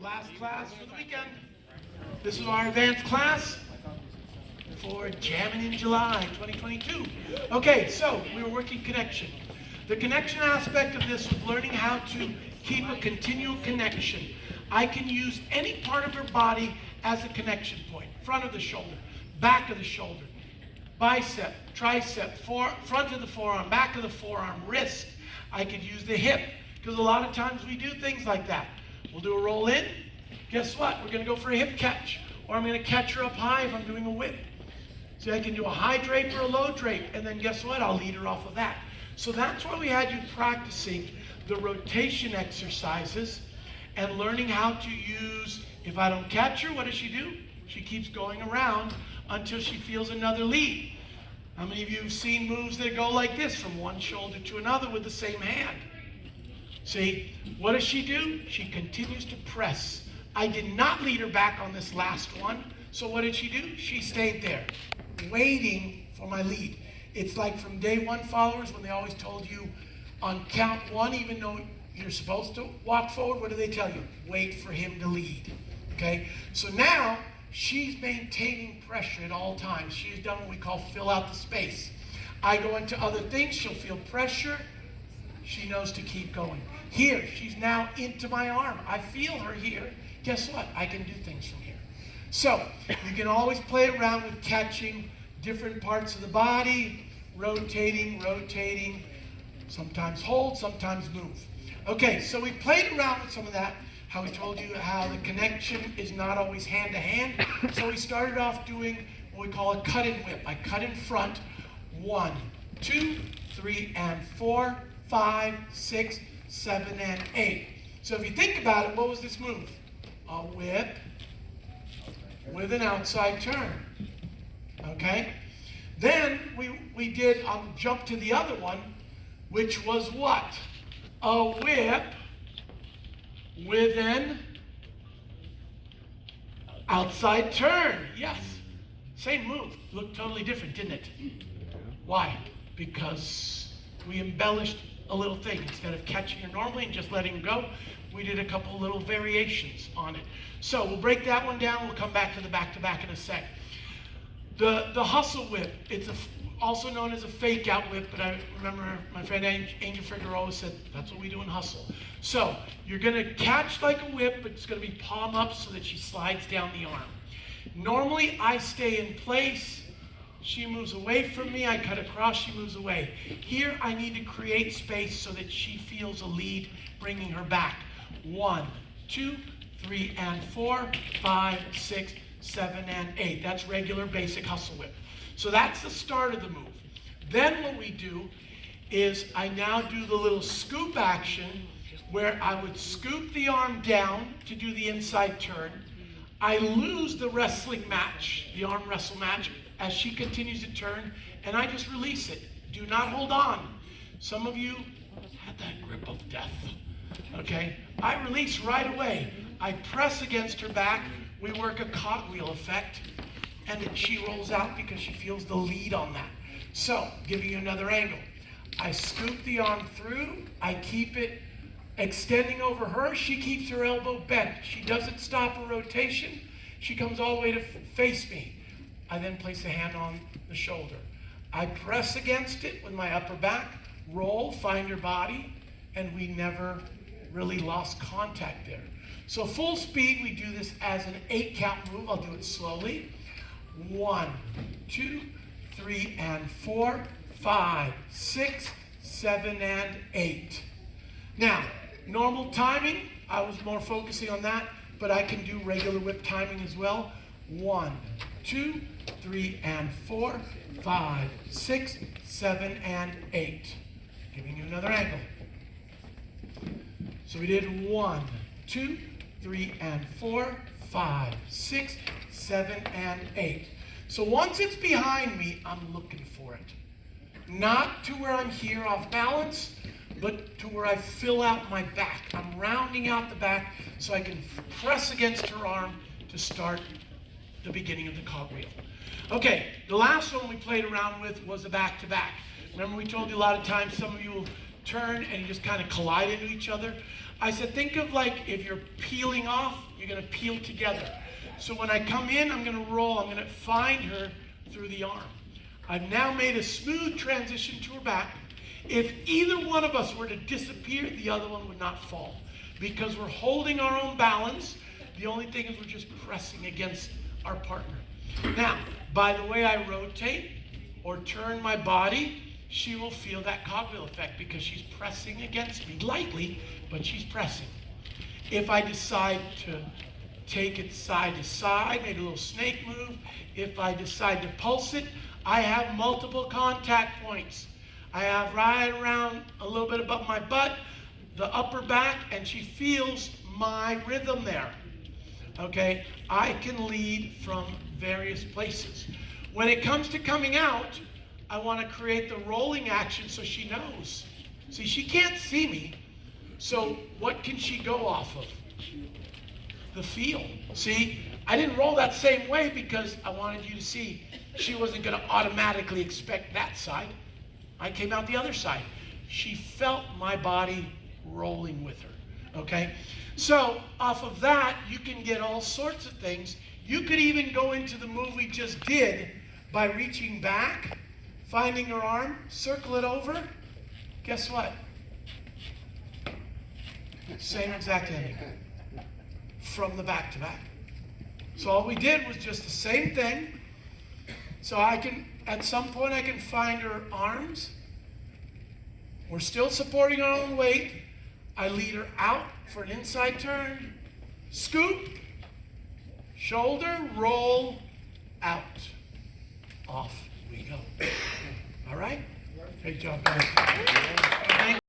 last class for the weekend. This is our advanced class for Jammin in July 2022. Okay, so we were working connection. The connection aspect of this was learning how to keep a continual connection. I can use any part of her body as a connection point. Front of the shoulder, back of the shoulder, bicep, tricep, front of the forearm, back of the forearm, wrist. I could use the hip, because a lot of times we do things like that. We'll do a roll in. Guess what? We're going to go for a hip catch. Or I'm going to catch her up high if I'm doing a whip. So I can do a high drape or a low drape, and then guess what? I'll lead her off of that. So that's why we had you practicing the rotation exercises and learning how to use, if I don't catch her, what does she do? She keeps going around until she feels another lead. How many of you have seen moves that go like this, from one shoulder to another with the same hand? See, what does she do? She continues to press. I did not lead her back on this last one, so what did she do? She stayed there, waiting for my lead. It's like from day one followers, when they always told you on count one, even though you're supposed to walk forward, what do they tell you? Wait for him to lead, okay? So now, she's maintaining pressure at all times. She's done what we call fill out the space. I go into other things, she'll feel pressure, she knows to keep going. Here, she's now into my arm. I feel her here. Guess what? I can do things from here. So, you can always play around with catching different parts of the body, rotating, sometimes hold, sometimes move. Okay, so we played around with some of that, how we told you how the connection is not always hand to hand. So we started off doing what we call a cut and whip. I cut in front, 1, 2, 3, and 4, 5, 6, 7, and 8. So if you think about it, what was this move? A whip with an outside turn. Okay? Then we did, I'll jump to the other one, which was what? A whip with an outside turn. Yes. Same move. Looked totally different, didn't it? Why? Because we embellished a little thing. Instead of catching her normally and just letting her go, we did a couple little variations on it. So we'll break that one down. We'll come back to the back-to-back in a sec. The hustle whip, it's also known as a fake out whip, but I remember my friend Angel Figueroa always said, that's what we do in hustle. So you're going to catch like a whip, but it's going to be palm up so that she slides down the arm. Normally, I stay in place. She moves away from me. I cut across. She moves away. Here, I need to create space so that she feels a lead, bringing her back. 1, 2, 3, and 4, 5, 6, 7, and 8. That's regular basic hustle whip. So that's the start of the move. Then what we do is I now do the little scoop action where I would scoop the arm down to do the inside turn. I lose the wrestling match, the arm wrestle match, as she continues to turn, and I just release it. Do not hold on. Some of you had that grip of death. Okay? I release right away. I press against her back. We work a cogwheel effect, and then she rolls out because she feels the lead on that. So, giving you another angle. I scoop the arm through. I keep it extending over her. She keeps her elbow bent. She doesn't stop her rotation. She comes all the way to face me. I then place a hand on the shoulder. I press against it with my upper back, roll, find her body, and we never really lost contact there. So full speed, we do this as an 8 count move. I'll do it slowly. 1, 2, 3, and 4, 5, 6, 7, and 8. Now, normal timing, I was more focusing on that, but I can do regular whip timing as well. 1, 2, 3, and 4, 5, 6, 7, and 8. Giving you another angle. So we did 1, 2, 3, and 4, 5, 6, 7, and 8. So once it's behind me, I'm looking for it. Not to where I'm here off balance, but to where I fill out my back. I'm rounding out the back so I can press against her arm to start the beginning of the cogwheel. Okay, the last one we played around with was a back-to-back. Remember we told you a lot of times some of you will turn and you just kind of collide into each other. I said, think of like if you're peeling off, you're going to peel together. So when I come in, I'm going to roll. I'm going to find her through the arm. I've now made a smooth transition to her back. If either one of us were to disappear, the other one would not fall. Because we're holding our own balance, the only thing is we're just pressing against our partner. Now, by the way I rotate or turn my body, she will feel that cogwheel effect because she's pressing against me lightly, but she's pressing. If I decide to take it side to side, maybe a little snake move, if I decide to pulse it, I have multiple contact points. I have right around a little bit above my butt, the upper back, and she feels my rhythm there. Okay? I can lead from various places. When it comes to coming out, I want to create the rolling action so she knows. See, she can't see me, so what can she go off of? The feel. See, I didn't roll that same way because I wanted you to see she wasn't going to automatically expect that side. I came out the other side. She felt my body rolling with her, okay? So off of that, you can get all sorts of things. You could even go into the move we just did by reaching back, finding her arm, circle it over. Guess what? Same exact ending. From the back to back. So all we did was just the same thing. So I can, at some point I can find her arms. We're still supporting our own weight. I lead her out for an inside turn. Scoop. Shoulder, roll, out. Off we go. All right? Great job, guys.